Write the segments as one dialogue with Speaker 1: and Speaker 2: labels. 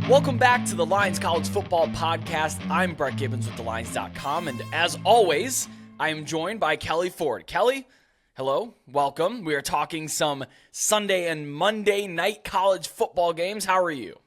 Speaker 1: Welcome back to the Lions College Football Podcast. I'm Brett Gibbons with thelines.com, and as always, I am joined by Kelley Ford. Kelley, hello, welcome. We are talking some Sunday and Monday night college football games. How are you?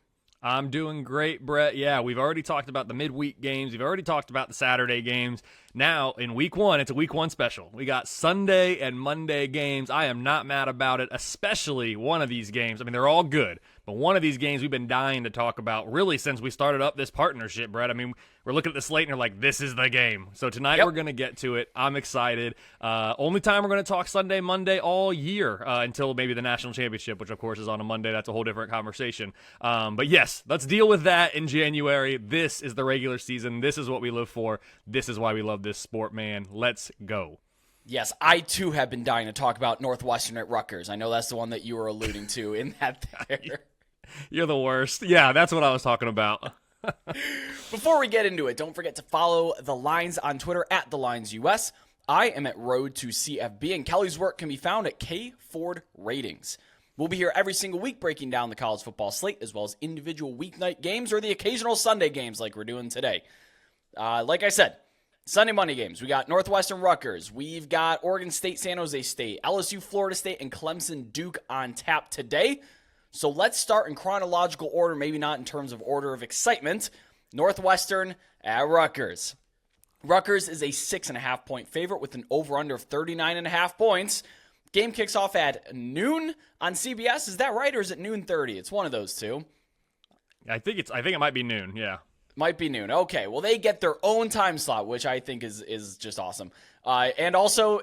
Speaker 2: I'm doing great, Brett. Yeah, we've already talked about the midweek games. We've already talked about the Saturday games. Now, in week one, it's a week one special. We got Sunday and Monday games. I am not mad about it, especially one of these games. I mean, they're all good, but one of these games we've been dying to talk about really since we started up this partnership, Brett. I mean, we're looking at the slate and you're like, this is the game. So tonight we're going to get to it. I'm excited. Only time we're going to talk Sunday, Monday all year until maybe the national championship, which of course is on a Monday. That's a whole different conversation. But yes, let's deal with that in January. This is the regular season. This is what we live for. This is why we love this sport, man. Let's go.
Speaker 1: Yes, I too have been dying to talk about Northwestern at Rutgers. I know that's the one that you were alluding to in that there.
Speaker 2: You're the worst. Yeah, that's what I was talking about.
Speaker 1: Before we get into it, don't forget to follow The Lines on Twitter at TheLinesUS. I am at Road to CFB, and Kelley's work can be found at K Ford Ratings. We'll be here every single week breaking down the college football slate, as well as individual weeknight games or the occasional Sunday games like we're doing today. Like I said, Sunday, Monday games. We got Northwestern, Rutgers. We've got Oregon State, San Jose State, LSU, Florida State, and Clemson, Duke on tap today. So let's start in chronological order, maybe not in terms of order of excitement. Northwestern at Rutgers. Rutgers is a 6.5-point favorite with an over-under of 39.5 points. Game kicks off at noon on CBS. Is that right, or is it noon 30? It's one of those two.
Speaker 2: I think it might be noon, yeah.
Speaker 1: Might be noon. Okay, well, they get their own time slot, which I think is just awesome. And also,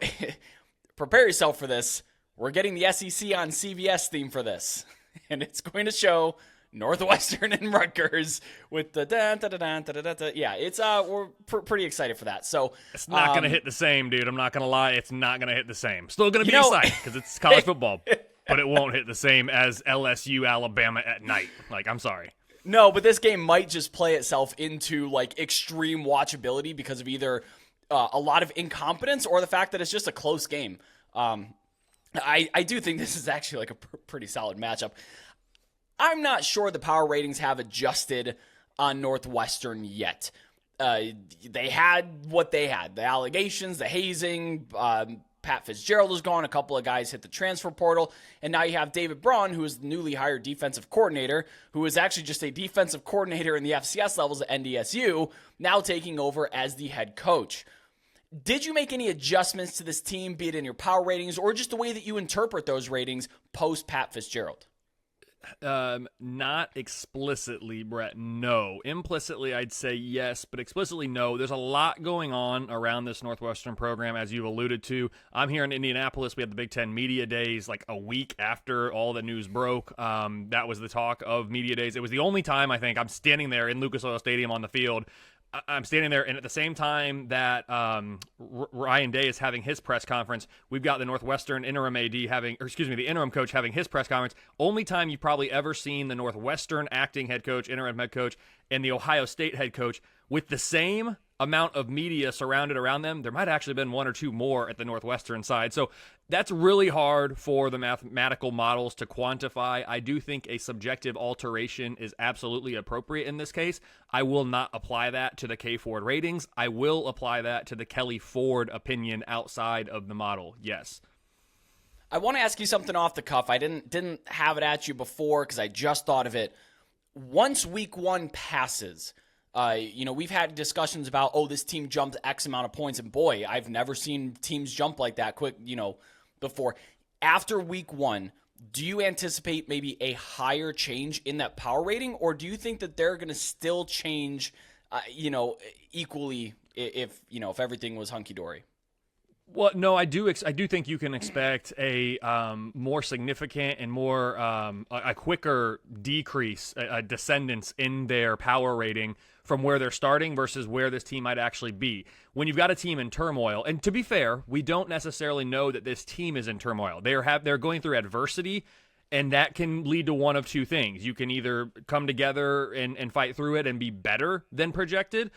Speaker 1: prepare yourself for this. We're getting the SEC on CBS theme for this. And it's going to show Northwestern and Rutgers with the da-da-da-da-da-da-da. Yeah, it's we're pretty excited for that. So
Speaker 2: it's not going to hit the same, dude. I'm not going to lie. It's not going to hit the same. Still going to be excited because it's college football, but it won't hit the same as LSU, Alabama at night. Like, I'm sorry.
Speaker 1: No, but this game might just play itself into like extreme watchability because of either a lot of incompetence or the fact that it's just a close game. I do think this is actually like a pretty solid matchup. I'm not sure the power ratings have adjusted on Northwestern yet. They had what they had. The allegations, the hazing, Pat Fitzgerald was gone. A couple of guys hit the transfer portal. And now you have David Braun, who is the newly hired defensive coordinator, who is actually just a defensive coordinator in the FCS levels at NDSU, now taking over as the head coach. Did you make any adjustments to this team, be it in your power ratings or just the way that you interpret those ratings post Pat Fitzgerald?
Speaker 2: Not explicitly, Brett, no. Implicitly, I'd say yes, but explicitly, no. There's a lot going on around this Northwestern program, as you've alluded to. I'm here in Indianapolis. We had the Big Ten Media Days like a week after all the news broke. That was the talk of Media Days. It was the only time, I think, I'm standing there in Lucas Oil Stadium on the field. I'm standing there, and at the same time that Ryan Day is having his press conference, we've got the Northwestern interim the interim coach having his press conference. Only time you've probably ever seen the Northwestern acting head coach, interim head coach, and the Ohio State head coach with the same amount of media surrounded around them. There might have actually been one or two more at the Northwestern side. So that's really hard for the mathematical models to quantify. I do think a subjective alteration is absolutely appropriate in this case. I will not apply that to the K Ford ratings. I will apply that to the Kelley Ford opinion outside of the model. Yes.
Speaker 1: I want to ask you something off the cuff. I didn't have it at you before because I just thought of it. Once week one passes, we've had discussions about, this team jumped X amount of points, and boy, I've never seen teams jump like that quick, before. After week one, do you anticipate maybe a higher change in that power rating, or do you think that they're going to still change, equally if everything was hunky-dory?
Speaker 2: Well, no, I do think you can expect a more significant and more a quicker decrease, a descendance in their power rating from where they're starting versus where this team might actually be. When you've got a team in turmoil, and to be fair, we don't necessarily know that this team is in turmoil. They're going through adversity, and that can lead to one of two things. You can either come together and fight through it and be better than projected.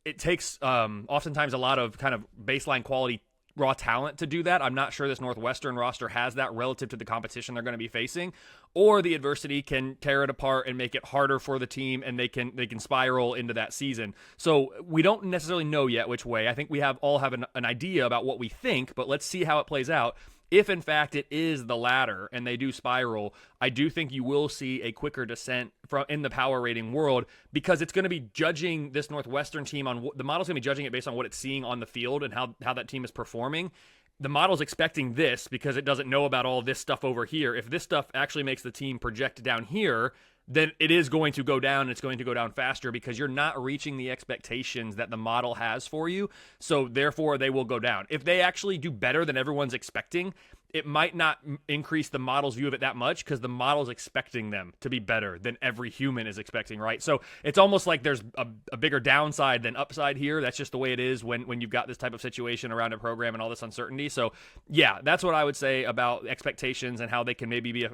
Speaker 2: It takes oftentimes a lot of kind of baseline quality raw talent to do that. I'm not sure this Northwestern roster has that relative to the competition they're going to be facing, or the adversity can tear it apart and make it harder for the team, and they can spiral into that season. So we don't necessarily know yet which way. I think we all have an idea about what we think, but let's see how it plays out. If, in fact, it is the latter and they do spiral, I do think you will see a quicker descent in the power rating world, because it's going to be judging this Northwestern team on the model's going to be judging it based on what it's seeing on the field and how that team is performing. The model's expecting this because it doesn't know about all this stuff over here. If this stuff actually makes the team project down here, then it is going to go down, and it's going to go down faster because you're not reaching the expectations that the model has for you. So therefore, they will go down. If they actually do better than everyone's expecting, it might not increase the model's view of it that much because the model's expecting them to be better than every human is expecting, right? So it's almost like there's a bigger downside than upside here. That's just the way it is when you've got this type of situation around a program and all this uncertainty. So yeah, that's what I would say about expectations and how they can maybe be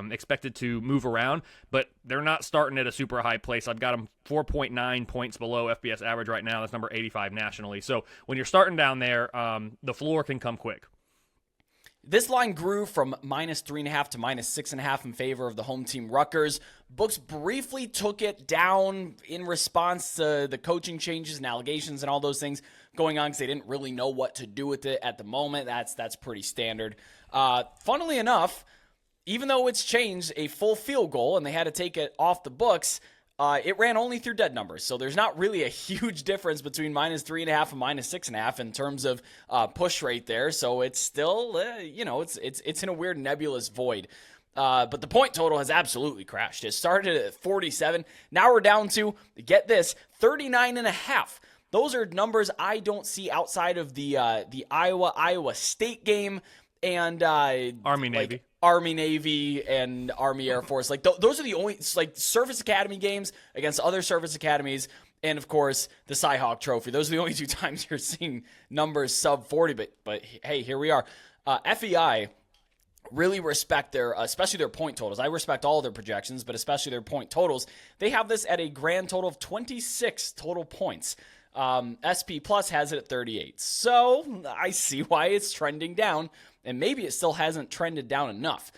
Speaker 2: expected to move around, but they're not starting at a super high place. I've got them 4.9 points below FBS average right now. That's number 85 nationally. So when you're starting down there, the floor can come quick.
Speaker 1: This line grew from -3.5 to -6.5 in favor of the home team Rutgers. Books briefly took it down in response to the coaching changes and allegations and all those things going on because they didn't really know what to do with it at the moment. That's pretty standard. Funnily enough, even though it's changed a full field goal and they had to take it off the books, it ran only through dead numbers, so there's not really a huge difference between -3.5 and -6.5 in terms of push rate there. So it's still, it's in a weird nebulous void. But the point total has absolutely crashed. It started at 47. Now we're down to, get this, 39.5. Those are numbers I don't see outside of the Iowa State game and
Speaker 2: Army Navy.
Speaker 1: Army Navy and Army Air Force. Like those are the only Service Academy games against other Service Academies, and of course the Cy-Hawk Trophy. Those are the only two times you're seeing numbers sub 40. But hey, here we are. FEI really respect especially their point totals. I respect all their projections, but especially their point totals. They have this at a grand total of 26 total points. SP Plus has it at 38. So I see why it's trending down, and maybe it still hasn't trended down enough.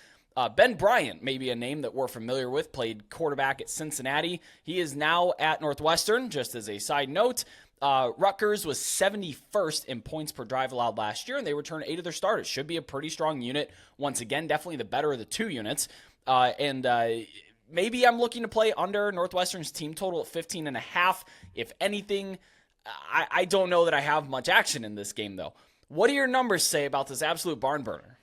Speaker 1: Ben Bryant, maybe a name that we're familiar with, played quarterback at Cincinnati. He is now at Northwestern, just as a side note. Rutgers was 71st in points per drive allowed last year, and they returned 8 of their starters. Should be a pretty strong unit. Once again, definitely the better of the two units. Maybe I'm looking to play under Northwestern's team total at 15.5. If anything, I don't know that I have much action in this game, though. What do your numbers say about this absolute barn burner?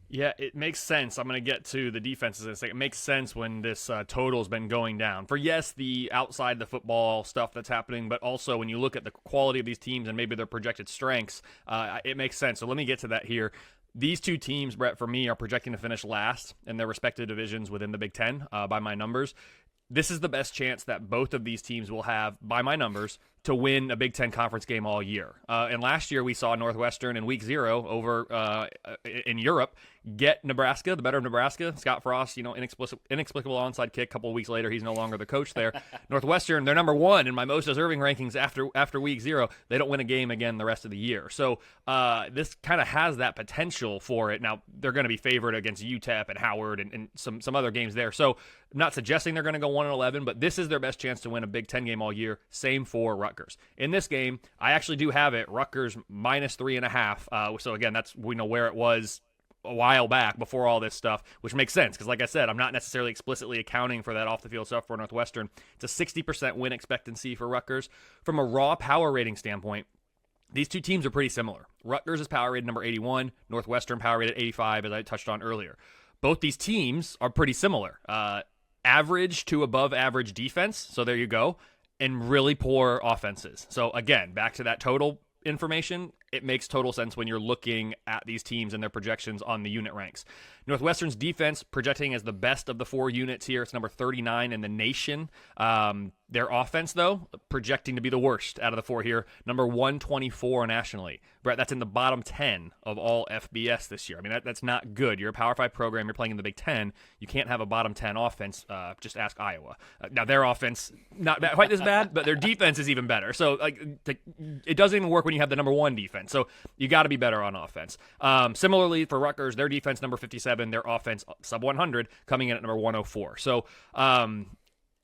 Speaker 2: Yeah, it makes sense. I'm going to get to the defenses in a second. It makes sense when this total's been going down. For, yes, the outside the football stuff that's happening, but also when you look at the quality of these teams and maybe their projected strengths, it makes sense. So let me get to that here. These two teams, Brett, for me, are projecting to finish last in their respective divisions within the Big Ten by my numbers. This is the best chance that both of these teams will have, by my numbers, to win a Big Ten conference game all year. And last year we saw Northwestern in week 0 over in Europe get Nebraska, the better of Nebraska. Scott Frost, inexplicable onside kick. A couple of weeks later, he's no longer the coach there. Northwestern, they're number 1 in my most deserving rankings after week 0. They don't win a game again the rest of the year. So this kind of has that potential for it. Now, they're going to be favored against UTEP and Howard and some other games there. So I'm not suggesting they're going to go 1-11, but this is their best chance to win a Big Ten game all year. Same for Rutgers. In this game, I actually do have it Rutgers -3.5. So again, we know where it was a while back before all this stuff, which makes sense because, like I said, I'm not necessarily explicitly accounting for that off-the-field stuff for Northwestern. It's a 60% win expectancy for Rutgers. From a raw power rating standpoint, these two teams are pretty similar. Rutgers is power rated number 81, Northwestern power rated 85, as I touched on earlier. Both these teams are pretty similar. Average to above average defense, so there you go, and really poor offenses. So again, back to that total information, it makes total sense when you're looking at these teams and their projections on the unit ranks. Northwestern's defense projecting as the best of the 4 units here. It's number 39 in the nation. Their offense, though, projecting to be the worst out of the 4 here, number 124 nationally. Brett, that's in the bottom 10 of all FBS this year. I mean, that's not good. You're a Power 5 program. You're playing in the Big Ten. You can't have a bottom 10 offense. Just ask Iowa. Now, their offense, not quite as bad, but their defense is even better. So, it doesn't even work when you have the number 1 defense. So, you got to be better on offense. Similarly, for Rutgers, their defense, number 57, their offense, sub 100, coming in at number 104. So,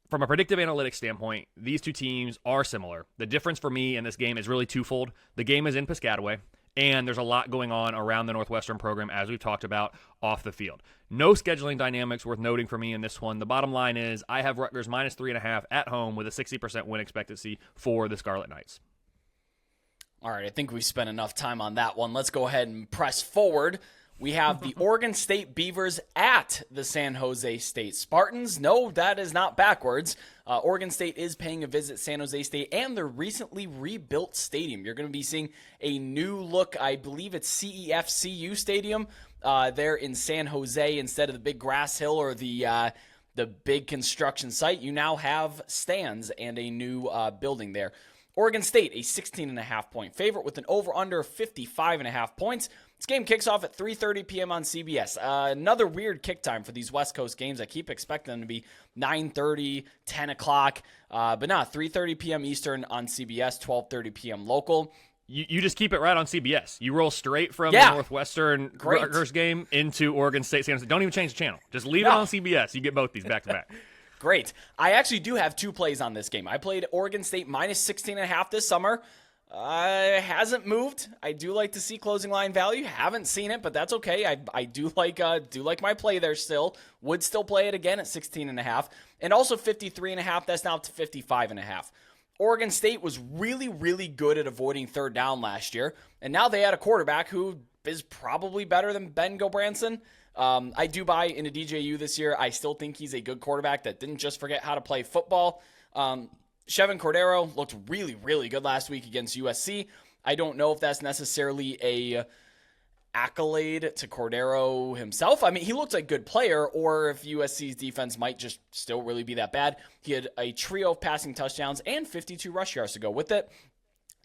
Speaker 2: from a predictive analytics standpoint, these 2 teams are similar. The difference for me in this game is really twofold. The game is in Piscataway, and there's a lot going on around the Northwestern program, as we've talked about, off the field. No scheduling dynamics worth noting for me in this one. The bottom line is I have Rutgers minus 3.5 at home with a 60% win expectancy for the Scarlet Knights.
Speaker 1: All right, I think we spent enough time on that one. Let's go ahead and press forward. We have the Oregon State Beavers at the San Jose State Spartans. No, that is not backwards. Oregon State is paying a visit San Jose State and their recently rebuilt stadium. You're going to be seeing a new look, I believe it's CEFCU Stadium there in San Jose instead of the big grass hill or the big construction site. You now have stands and a new building there. Oregon State, a 16.5 point favorite with an over-under of 55.5 points. This game kicks off at 3:30 p.m. on CBS. Another weird kick time for these West Coast games. I keep expecting them to be 9:30, 10 o'clock, but not 3:30 p.m. Eastern on CBS, 12:30 p.m. local.
Speaker 2: You just keep it right on CBS. You roll straight from the Northwestern Rutgers game into Oregon State. Don't even change the channel. Just leave it on CBS. You get both these back to back.
Speaker 1: Great. I actually do have 2 plays on this game. I played Oregon State minus 16.5 this summer. Hasn't moved. I do like to see closing line value. Haven't seen it, but that's okay. I do like my play there still. Would still play it again at 16.5. And also 53.5. That's now up to 55.5. Oregon State was really, really good at avoiding third down last year. And now they had a quarterback who is probably better than Ben Gobranson. I do buy into DJU this year. I still think he's a good quarterback that didn't just forget how to play football. Chevin Cordero looked really, really good last week against USC. I don't know if that's necessarily a accolade to Cordero himself. I mean, he looked like a good player, or if USC's defense might just still really be that bad. He had a trio of passing touchdowns and 52 rush yards to go with it.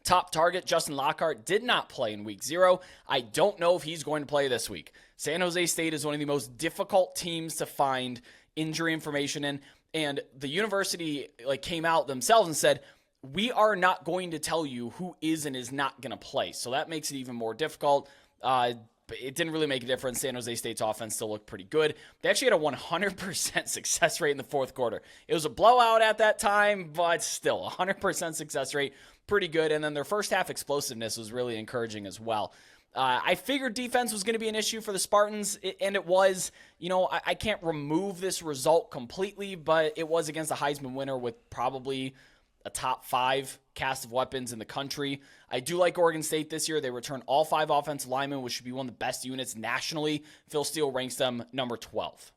Speaker 1: Top target, Justin Lockhart, did not play in week 0. I don't know if he's going to play this week. San Jose State is one of the most difficult teams to find injury information in. And the university came out themselves and said, we are not going to tell you who is and is not going to play. So that makes it even more difficult. It didn't really make a difference. San Jose State's offense still looked pretty good. They actually had a 100% success rate in the fourth quarter. It was a blowout at that time, but still, 100% success rate, pretty good. And then their first half explosiveness was really encouraging as well. I figured defense was going to be an issue for the Spartans, and it was. I can't remove this result completely, but it was against a Heisman winner with probably a top 5 cast of weapons in the country. I do like Oregon State this year. They return all 5 offensive linemen, which should be one of the best units nationally. Phil Steele ranks them number 12.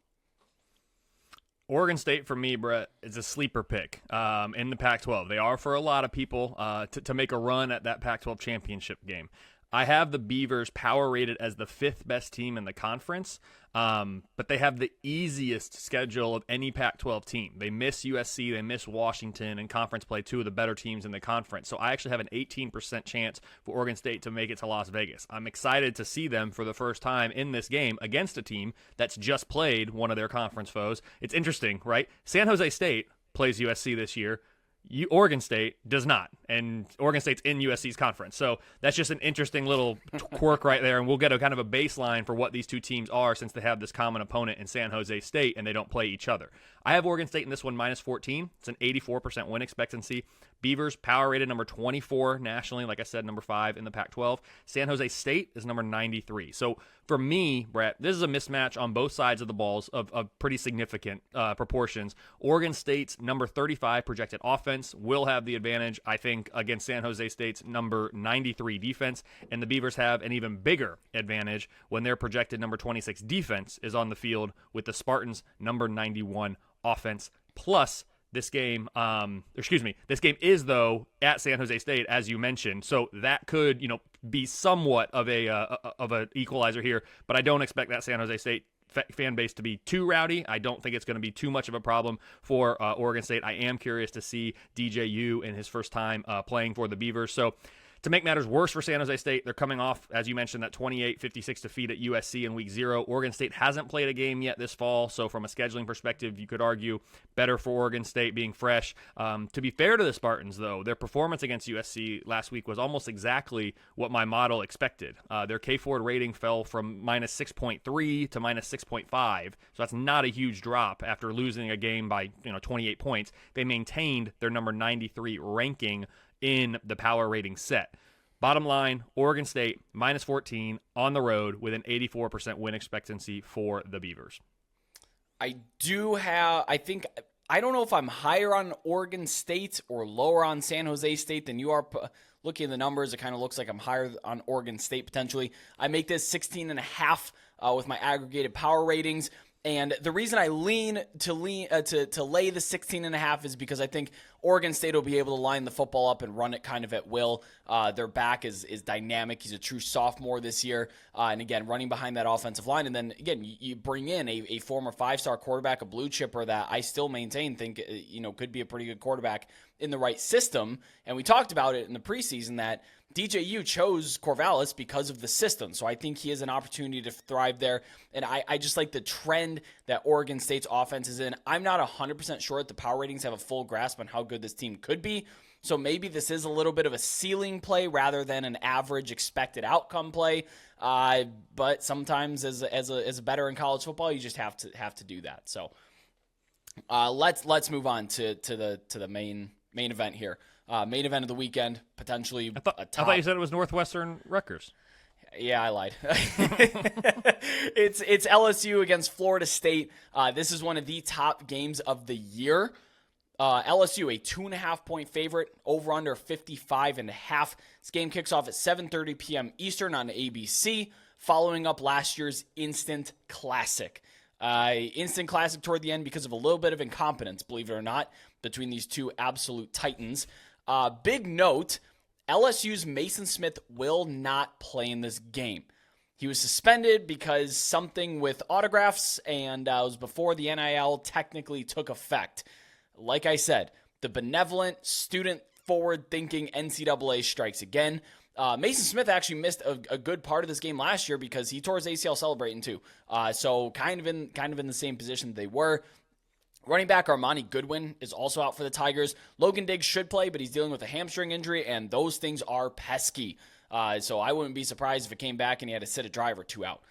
Speaker 2: Oregon State, for me, Brett, is a sleeper pick in the Pac-12. They are for a lot of people to make a run at that Pac-12 championship game. I have the Beavers power rated as the 5th best team in the conference, but they have the easiest schedule of any Pac-12 team. They miss USC, they miss Washington, and conference play 2 of the better teams in the conference. So I actually have an 18% chance for Oregon State to make it to Las Vegas. I'm excited to see them for the first time in this game against a team that's just played one of their conference foes. It's interesting, right? San Jose State plays USC this year. Oregon State does not, and Oregon State's in USC's conference. So that's just an interesting little quirk right there, and we'll get a kind of a baseline for what these 2 teams are since they have this common opponent in San Jose State, and they don't play each other. I have Oregon State in this one minus 14. It's an 84% win expectancy. Beavers, power rated number 24 nationally, like I said, number 5 in the Pac-12. San Jose State is number 93. So for me, Brett, this is a mismatch on both sides of the balls of pretty significant proportions. Oregon State's number 35 projected offense will have the advantage, I think, against San Jose State's number 93 defense, and the Beavers have an even bigger advantage when their projected number 26 defense is on the field with the Spartans' number 91 offense. Plus, this game is, though, at San Jose State, as you mentioned, so that could, be somewhat of a equalizer here, but I don't expect that San Jose State fan base to be too rowdy. I don't think it's going to be too much of a problem for Oregon State. I am curious to see DJU in his first time playing for the Beavers. So to make matters worse for San Jose State, they're coming off, as you mentioned, that 28-56 defeat at USC in Week 0. Oregon State hasn't played a game yet this fall, so from a scheduling perspective, you could argue better for Oregon State being fresh. To be fair to the Spartans, though, their performance against USC last week was almost exactly what my model expected. Their K-Ford rating fell from minus 6.3 to minus 6.5, so that's not a huge drop after losing a game by 28 points. They maintained their number 93 ranking in the power rating set. Bottom line, Oregon State, minus 14 on the road with an 84% win expectancy for the Beavers.
Speaker 1: I don't know if I'm higher on Oregon State or lower on San Jose State than you are. Looking at the numbers, it kind of looks like I'm higher on Oregon State potentially. I make this 16.5 with my aggregated power ratings. And the reason I lean to lay the 16.5 is because I think Oregon State will be able to line the football up and run it kind of at will. Their back is dynamic. He's a true sophomore this year. And again, running behind that offensive line. And then again, you bring in a former 5-star quarterback, a blue chipper that I still maintain think could be a pretty good quarterback in the right system. And we talked about it in the preseason that DJU chose Corvallis because of the system. So I think he has an opportunity to thrive there. And I just like the trend that Oregon State's offense is in. I'm not 100% sure that the power ratings have a full grasp on how good this team could be. So maybe this is a little bit of a ceiling play rather than an average expected outcome play. But sometimes as a better in college football, you just have to do that. So let's move on to the main event here. Main event of the weekend, potentially
Speaker 2: I thought you said it was Northwestern Rutgers.
Speaker 1: Yeah, I lied. It's LSU against Florida State. This is one of the top games of the year. LSU, a 2.5-point favorite, over under 55.5. This game kicks off at 7:30 p.m. Eastern on ABC, following up last year's Instant Classic. Instant Classic toward the end because of a little bit of incompetence, believe it or not, between these two absolute titans. Big note, LSU's Mason Smith will not play in this game. He was suspended because something with autographs, and it was before the NIL technically took effect. Like I said, the benevolent, student-forward-thinking NCAA strikes again. Mason Smith actually missed a good part of this game last year because he tore his ACL celebrating too. So kind of in the same position they were. Running back Armani Goodwin is also out for the Tigers. Logan Diggs should play, but he's dealing with a hamstring injury, and those things are pesky. So I wouldn't be surprised if it came back and he had to sit a drive or two out.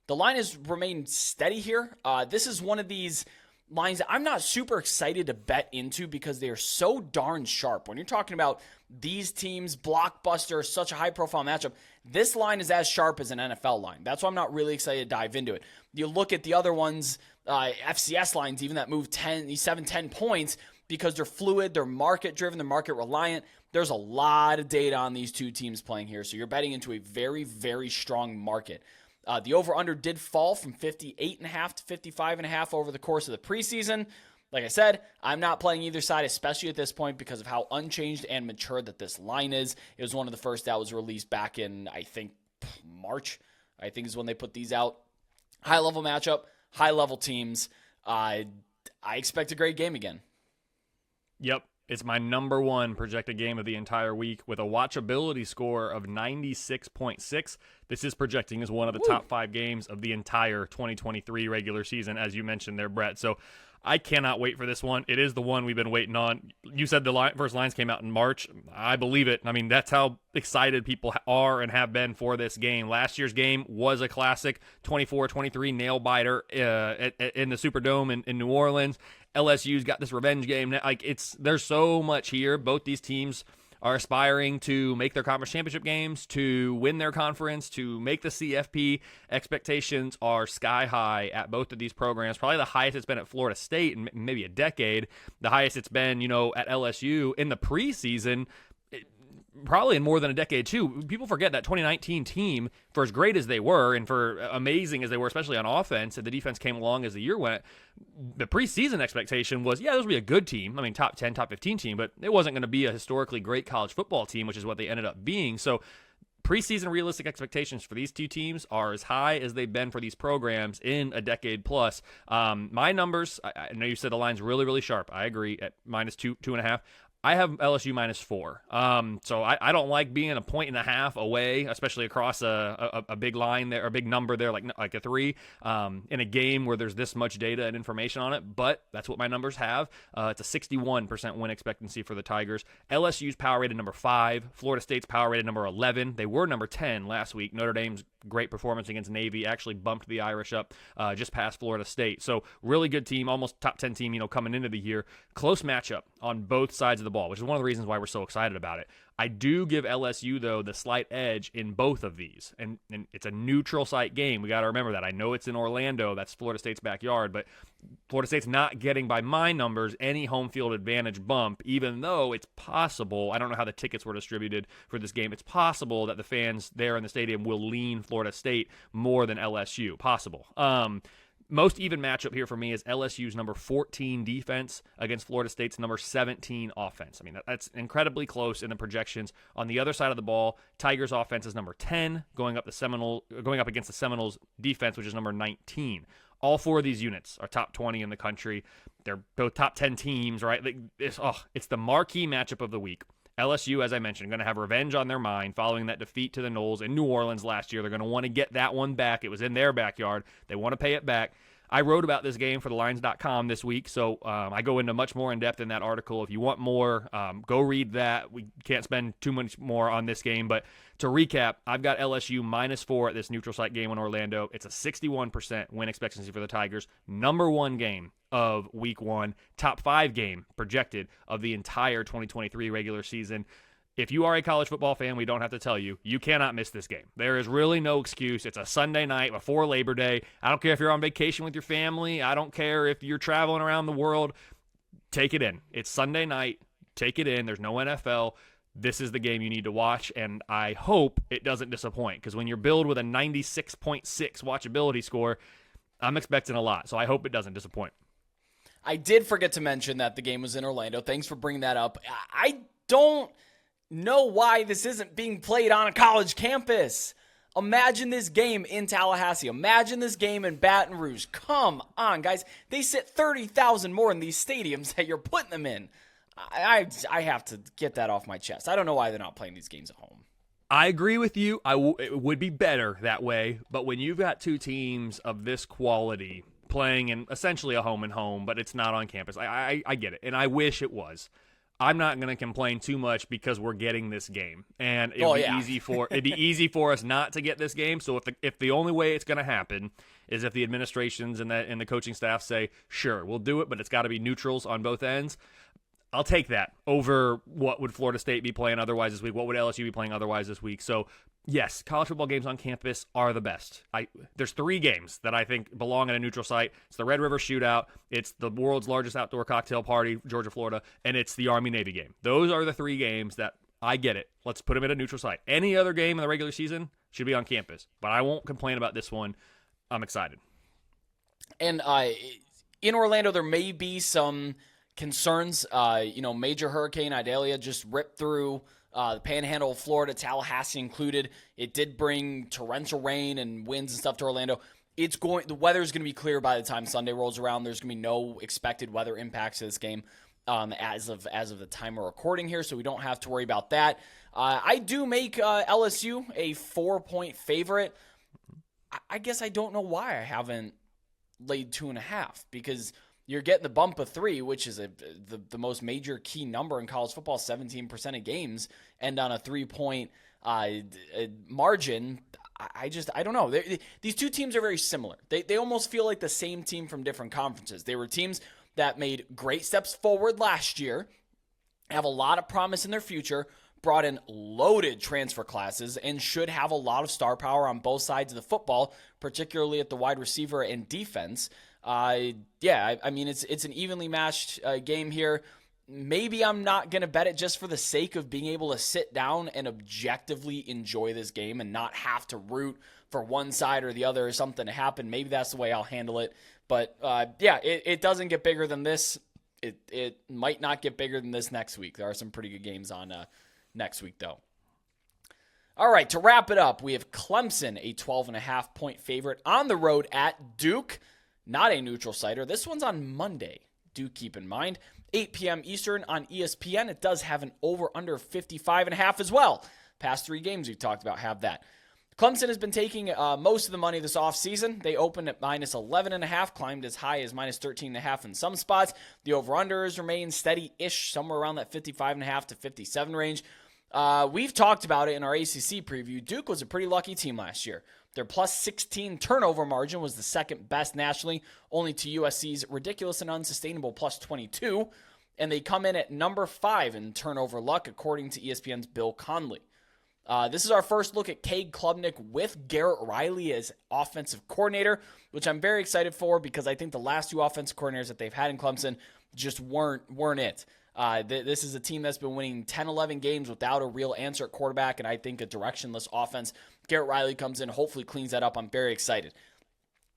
Speaker 1: The line has remained steady here. This is one of these lines that I'm not super excited to bet into because they are so darn sharp. When you're talking about these teams, blockbuster, such a high-profile matchup, this line is as sharp as an NFL line. That's why I'm not really excited to dive into it. You look at the other ones, FCS lines, even that move 7-10 points, because they're fluid, they're market-driven, they're market-reliant. There's a lot of data on these two teams playing here, so you're betting into a very, very strong market. The over-under did fall from 58.5 to 55.5 over the course of the preseason. Like I said, I'm not playing either side, especially at this point, because of how unchanged and mature that this line is. It was one of the first that was released back in, I think, March, I think is when they put these out. High-level matchup, high-level teams. I expect a great game again.
Speaker 2: Yep. It's my number one projected game of the entire week with a watchability score of 96.6. This is projecting as one of the top 5 games of the entire 2023 regular season, as you mentioned there, Brett. So I cannot wait for this one. It is the one we've been waiting on. You said the first lines came out in March. I believe it. I mean, that's how excited people are and have been for this game. Last year's game was a classic, 24-23 nail-biter in the Superdome in New Orleans. LSU's got this revenge game. There's so much here. Both these teams are aspiring to make their conference championship games, to win their conference, to make the CFP. Expectations are sky high at both of these programs. Probably the highest it's been at Florida State in maybe a decade. The highest it's been, at LSU in the preseason. Probably in more than a decade, too. People forget that 2019 team, for as great as they were and for amazing as they were, especially on offense, and the defense came along as the year went, the preseason expectation was, this would be a good team. I mean, top 10, top 15 team, but it wasn't going to be a historically great college football team, which is what they ended up being. So preseason realistic expectations for these two teams are as high as they've been for these programs in a decade plus. My numbers, I know you said the line's really, really sharp. I agree at -2.5. I have LSU -4. So I don't like being a 1.5 away, especially across a big line there, a big number there, like a 3, in a game where there's this much data and information on it. But that's what my numbers have. It's a 61% win expectancy for the Tigers. LSU's power rated number 5. Florida State's power rated number 11. They were number 10 last week. Notre Dame's great performance against Navy actually bumped the Irish up just past Florida State. So really good team, almost top 10 team, coming into the year. Close matchup on both sides of the ball, which is one of the reasons why we're so excited about it. I do give LSU, though, the slight edge in both of these. And it's a neutral site game. We got to remember that. I know it's in Orlando. That's Florida State's backyard. But Florida State's not getting, by my numbers, any home field advantage bump, even though it's possible. I don't know how the tickets were distributed for this game. It's possible that the fans there in the stadium will lean Florida State more than LSU. Possible. Most even matchup here for me is LSU's number 14 defense against Florida State's number 17 offense. I mean, that's incredibly close in the projections. On the other side of the ball, Tigers offense is number 10, going up against the Seminoles defense, which is number 19. All 4 of these units are top 20 in the country. They're both top 10 teams, right? It's the marquee matchup of the week. LSU, as I mentioned, going to have revenge on their mind following that defeat to the Noles in New Orleans last year. They're going to want to get that one back. It was in their backyard. They want to pay it back. I wrote about this game for thelines.com this week, so I go into much more in depth in that article. If you want more, go read that. We can't spend too much more on this game, but to recap, I've got LSU -4 at this neutral site game in Orlando. It's a 61% win expectancy for the Tigers. Number 1 game of week 1, top 5 game projected of the entire 2023 regular season. If you are a college football fan, we don't have to tell you, you cannot miss this game. There is really no excuse. It's a Sunday night before Labor Day. I don't care if you're on vacation with your family. I don't care if you're traveling around the world. Take it in. It's Sunday night. Take it in. There's no NFL. This is the game you need to watch, and I hope it doesn't disappoint, because when you're billed with a 96.6 watchability score, I'm expecting a lot, so I hope it doesn't disappoint.
Speaker 1: I did forget to mention that the game was in Orlando. Thanks for bringing that up. I don't know why this isn't being played on a college campus. Imagine this game in Tallahassee. Imagine this game in Baton Rouge. Come on, guys. They sit 30,000 more in these stadiums that you're putting them in. I have to get that off my chest. I don't know why they're not playing these games at home.
Speaker 2: I agree with you. It would be better that way, but when you've got 2 teams of this quality playing in essentially a home and home, but it's not on campus, I get it, and I wish it was. I'm not going to complain too much because we're getting this game, and it'd be easy for us not to get this game. So if the only way it's going to happen is if the administrations and the coaching staff say, sure, we'll do it, but it's got to be neutrals on both ends, I'll take that over what would Florida State be playing otherwise this week, what would LSU be playing otherwise this week. So yes, college football games on campus are the best. There's 3 games that I think belong at a neutral site. It's the Red River Shootout, it's the world's largest outdoor cocktail party, Georgia, Florida, and it's the Army-Navy game. Those are the 3 games that I get it. Let's put them at a neutral site. Any other game in the regular season should be on campus, but I won't complain about this one. I'm excited.
Speaker 1: And in Orlando, there may be some concerns. Major Hurricane Idalia just ripped through the panhandle of Florida, Tallahassee included. It did bring torrential rain and winds and stuff to Orlando. The weather is going to be clear by the time Sunday rolls around. There's going to be no expected weather impacts to this game as of the time we're recording here, so we don't have to worry about that. I do make LSU a 4-point favorite. I guess I don't know why I haven't laid 2.5, because you're getting the bump of 3, which is the most major key number in college football. 17% of games end on a 3-point margin. I don't know. These 2 teams are very similar. They almost feel like the same team from different conferences. They were teams that made great steps forward last year, have a lot of promise in their future, brought in loaded transfer classes, and should have a lot of star power on both sides of the football, particularly at the wide receiver and defense. I mean, it's an evenly matched game here. Maybe I'm not going to bet it just for the sake of being able to sit down and objectively enjoy this game and not have to root for one side or the other or something to happen. Maybe that's the way I'll handle it. But, it doesn't get bigger than this. It might not get bigger than this next week. There are some pretty good games on next week, though. All right, to wrap it up, we have Clemson, a 12.5-point favorite on the road at Duke. Not a neutral site. This one's on Monday. Do keep in mind. 8 p.m. Eastern on ESPN. It does have an over-under 55.5 as well. Past 3 games we've talked about have that. Clemson has been taking most of the money this offseason. They opened at minus 11.5, climbed as high as minus 13.5 in some spots. The over-unders remain steady-ish, somewhere around that 55.5 to 57 range. We've talked about it in our ACC preview. Duke was a pretty lucky team last year. Their plus 16 turnover margin was the second best nationally, only to USC's ridiculous and unsustainable plus 22. And they come in at number 5 in turnover luck, according to ESPN's Bill Conley. This is our first look at Cade Klubnik with Garrett Riley as offensive coordinator, which I'm very excited for because I think the last 2 offensive coordinators that they've had in Clemson just weren't it. This is a team that's been winning 10, 11 games without a real answer at quarterback, and I think a directionless offense. Garrett Riley comes in, hopefully cleans that up. I'm very excited.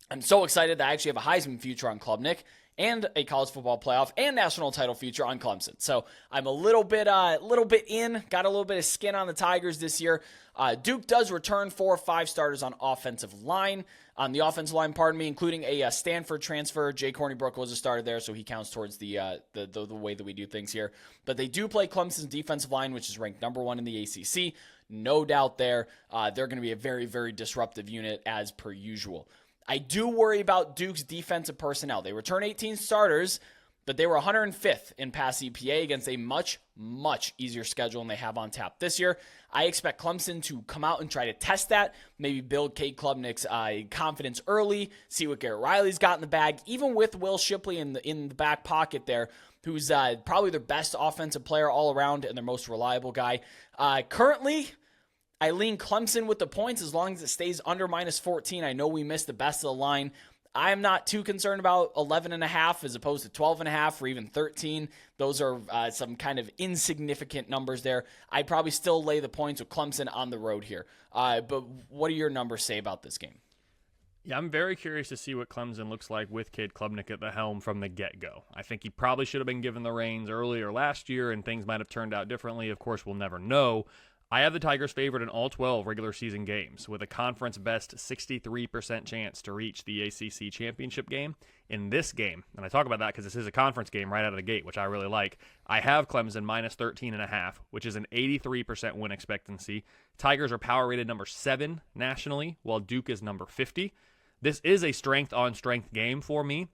Speaker 1: I'm so excited that I actually have a Heisman future on Klubnik and a college football playoff and national title future on Clemson. So I'm a little bit in, got a little bit of skin on the Tigers this year. Duke does return 4 or 5 starters on the offensive line, including a Stanford transfer. Jay Cornybrook was a starter there, so he counts towards the way that we do things here. But they do play Clemson's defensive line, which is ranked number 1 in the ACC. No doubt there. They're going to be a very, very disruptive unit as per usual. I do worry about Duke's defensive personnel. They return 18 starters, but they were 105th in pass EPA against a much, much easier schedule than they have on tap this year. I expect Clemson to come out and try to test that, maybe build Cade Klubnik's confidence early, see what Garrett Riley's got in the bag, even with Will Shipley in the back pocket there, who's probably their best offensive player all around and their most reliable guy. Currently, I lean Clemson with the points as long as it stays under minus 14. I know we missed the best of the line. I am not too concerned about 11.5 as opposed to 12.5 or even 13. Those are some kind of insignificant numbers there. I'd probably still lay the points with Clemson on the road here. But what do your numbers say about this game?
Speaker 2: Yeah, I'm very curious to see what Clemson looks like with Cade Klubnik at the helm from the get-go. I think he probably should have been given the reins earlier last year, and things might have turned out differently. Of course, we'll never know. I have the Tigers favored in all 12 regular season games with a conference best 63% chance to reach the ACC championship game. In this game, and I talk about that because this is a conference game right out of the gate, which I really like, I have Clemson minus 13.5, which is an 83% win expectancy. Tigers are power rated number 7 nationally, while Duke is number 50. This is a strength-on-strength game for me,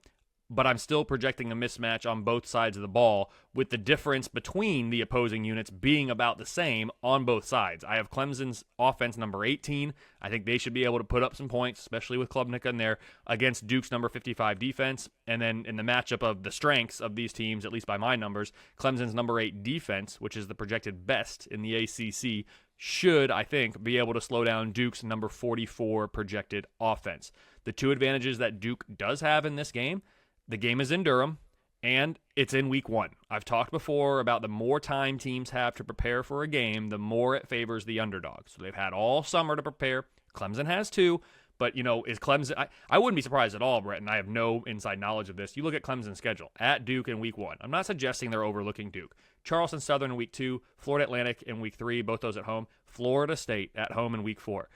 Speaker 2: but I'm still projecting a mismatch on both sides of the ball, with the difference between the opposing units being about the same on both sides. I have Clemson's offense number 18. I think they should be able to put up some points, especially with Klubnik in there, against Duke's number 55 defense. And then in the matchup of the strengths of these teams, at least by my numbers, Clemson's number 8 defense, which is the projected best in the ACC, should, I think, be able to slow down Duke's number 44 projected offense. The 2 advantages that Duke does have in this game: the game is in Durham, and it's in week 1. I've talked before about the more time teams have to prepare for a game, the more it favors the underdog. So they've had all summer to prepare. Clemson has too. But, is Clemson... I wouldn't be surprised at all, Brett, and I have no inside knowledge of this. You look at Clemson's schedule. At Duke in week 1. I'm not suggesting they're overlooking Duke. Charleston Southern in week 2. Florida Atlantic in week 3. Both those at home. Florida State at home in week 4.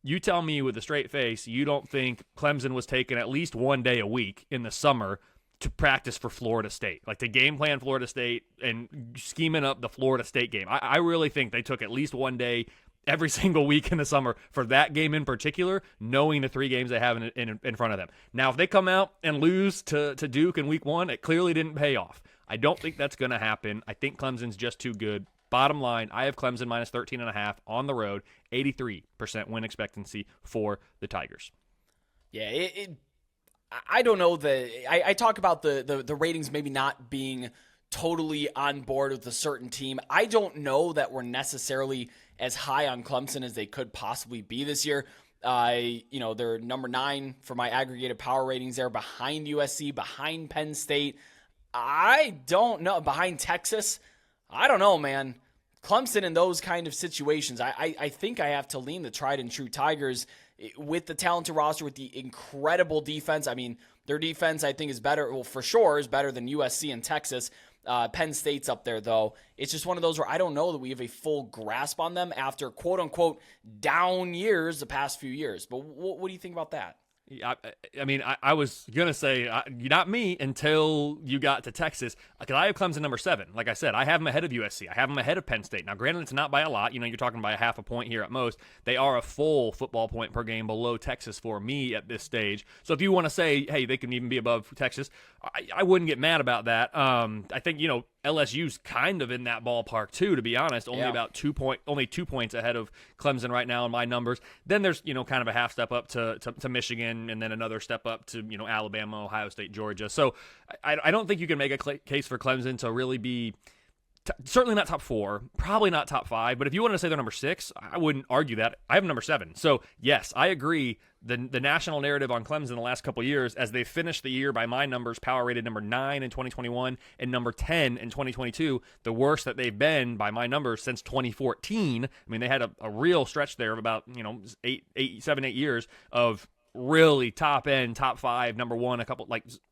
Speaker 2: You tell me with a straight face you don't think Clemson was taking at least one day a week in the summer to practice for Florida State, like to game plan Florida State and scheming up the Florida State game. I really think they took at least one day every single week in the summer for that game in particular, knowing the 3 games they have in front of them. Now, if they come out and lose to Duke in week 1, it clearly didn't pay off. I don't think that's going to happen. I think Clemson's just too good. Bottom line, I have Clemson minus 13.5 on the road, 83% win expectancy for the Tigers.
Speaker 1: Yeah, I don't know. I talk about the ratings maybe not being totally on board with a certain team. I don't know that we're necessarily as high on Clemson as they could possibly be this year. They're number 9 for my aggregated power ratings. They're behind USC, behind Penn State. I don't know. Behind Texas. I don't know, man. Clemson in those kind of situations, I think I have to lean the tried and true Tigers with the talented roster, with the incredible defense. I mean, their defense, I think, is better. Well, for sure, is better than USC and Texas. Penn State's up there, though. It's just one of those where I don't know that we have a full grasp on them after quote-unquote down years the past few years. But what do you think about that?
Speaker 2: I mean, I was going to say, not me until you got to Texas, because I have Clemson number 7. Like I said, I have them ahead of USC. I have them ahead of Penn State. Now, granted, it's not by a lot. You're talking by a half a point here at most. They are a full football point per game below Texas for me at this stage. So if you want to say, hey, they can even be above Texas, I wouldn't get mad about that. I think, LSU's kind of in that ballpark too, to be honest. Only 2 points ahead of Clemson right now in my numbers. Then there's, kind of a half step up to Michigan, and then another step up to, Alabama, Ohio State, Georgia. So I don't think you can make a case for Clemson to really be certainly not top 4, probably not top 5. But if you want to say they're number 6, I wouldn't argue that. I have them number 7. So yes, I agree. The national narrative on Clemson the last couple of years, as they finished the year by my numbers, power rated number 9 in 2021 and number 10 in 2022, the worst that they've been by my numbers since 2014. I mean, they had a real stretch there of about 7, 8 years of really top end, top 5, number 1.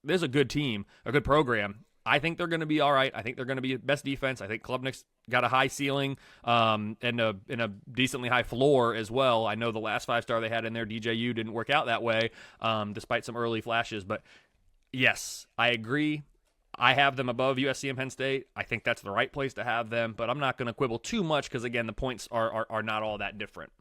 Speaker 2: There's a good team, a good program. I think they're going to be all right. I think they're going to be best defense. I think Klubnik's got a high ceiling and a decently high floor as well. I know the last 5-star they had in there, DJU, didn't work out that way despite some early flashes. But yes, I agree. I have them above USC and Penn State. I think that's the right place to have them, but I'm not going to quibble too much because, again, the points are not all that different.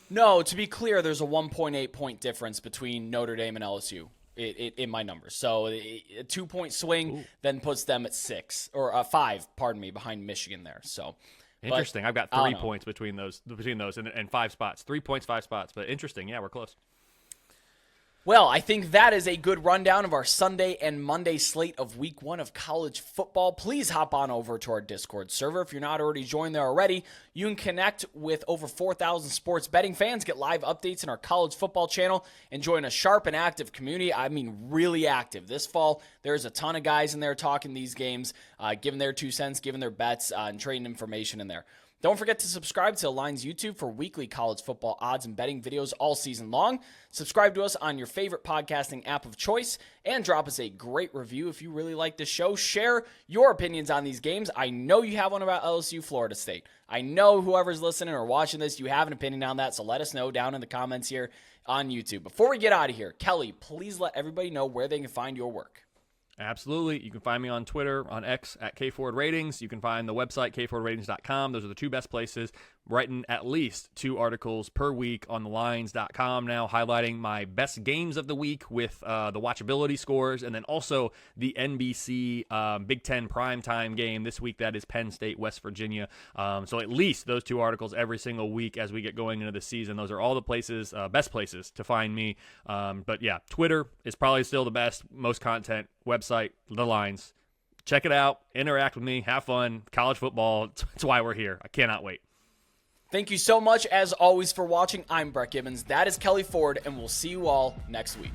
Speaker 1: No, to be clear, there's a 1.8 point difference between Notre Dame and LSU. In my numbers. So a 2-point swing then puts them at 6 or 5, behind Michigan there. So
Speaker 2: interesting. I've got 3 points between those and 5 spots. 3 points, 5 spots. But interesting. Yeah, we're close.
Speaker 1: Well, I think that is a good rundown of our Sunday and Monday slate of week 1 of college football. Please hop on over to our Discord server. If you're not already joined there already, you can connect with over 4,000 sports betting fans, get live updates in our college football channel, and join a sharp and active community. I mean, really active. This fall, there's a ton of guys in there talking these games, giving their 2 cents, giving their bets, and trading information in there. Don't forget to subscribe to Line's YouTube for weekly college football odds and betting videos all season long. Subscribe to us on your favorite podcasting app of choice and drop us a great review if you really like the show. Share your opinions on these games. I know you have one about LSU, Florida State. I know whoever's listening or watching this, you have an opinion on that, so let us know down in the comments here on YouTube. Before we get out of here, Kelly, please let everybody know where they can find your work.
Speaker 2: Absolutely. You can find me on Twitter, on X, at KFordRatings. You can find the website, kfordratings.com. Those are the 2 best places. Writing at least 2 articles per week on thelines.com now, highlighting my best games of the week with the watchability scores, and then also the NBC Big Ten primetime game this week. That is Penn State, West Virginia. So at least those 2 articles every single week as we get going into the season. Those are all the places, best places to find me. But yeah, Twitter is probably still the best, most content. Website, The Lines. Check it out. Interact with me. Have fun. College football. That's why we're here. I cannot wait.
Speaker 1: Thank you so much, as always, for watching. I'm Brett Gibbons. That is Kelley Ford, and we'll see you all next week.